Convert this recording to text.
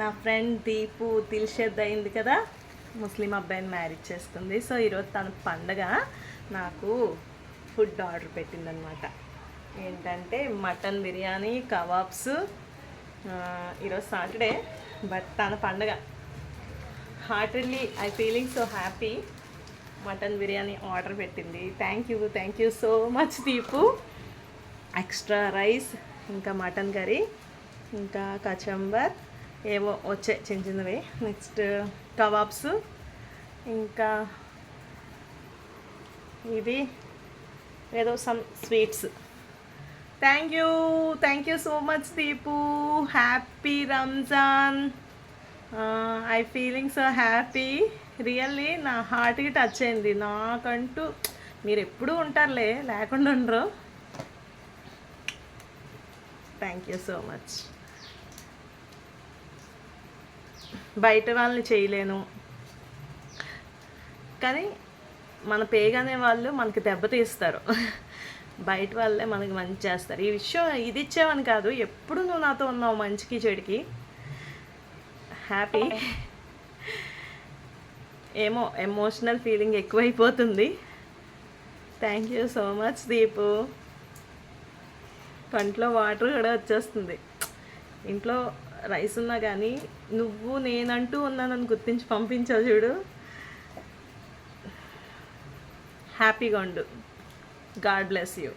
నా ఫ్రెండ్ దీపు దిల్షద్ అయింది కదా, ముస్లిం అబ్బాయిని మ్యారేజ్ చేసుకుంది. సో ఈరోజు తన పండగ నాకు ఫుడ్ ఆర్డర్ పెట్టిందనమాట. ఏంటంటే మటన్ బిర్యానీ, కబాబ్స్. ఈరోజు సాటర్డే, బట్ తన పండగ. Heartedly I feeling so happy. Mutton biryani order పెట్టింది. Thank you so much Deepu. Extra rice, ఇంకా మటన్ కర్రీ, ఇంకా కచంబర్, ఏవో వచ్చాయి చిన్న చిన్నవి. నెక్స్ట్ కబాబ్స్, ఇంకా ఇది ఏదో some sweets. Thank you so much Deepu. Happy Ramzan. I feeling so happy. Really నా హార్ట్కి టచ్ అయింది. నాకంటూ మీరు ఎప్పుడూ ఉంటారులే, లేకుండా ఉండరు. Thank you so much. బయట వాళ్ళని చేయలేను, కానీ మన పేగనే వాళ్ళు మనకి దెబ్బతీస్తారు. బయట వాళ్ళే మనకి మంచి చేస్తారు. ఈ విషయం ఇది ఇచ్చేవని కాదు, ఎప్పుడు నువ్వు నాతో ఉన్నావు మంచికి చెడుకి. హ్యాపీ. ఏమో ఎమోషనల్ ఫీలింగ్ ఎక్కువైపోతుంది. Thank you so much Deepu. కంట్లో వాటర్ కూడా వచ్చేస్తుంది. ఇంట్లో రైస్ ఉన్నా కానీ నువ్వు నేనంటూ ఉన్నానని గుర్తించి పంపించావు చూడు. హ్యాపీగా ఉండు. God bless you.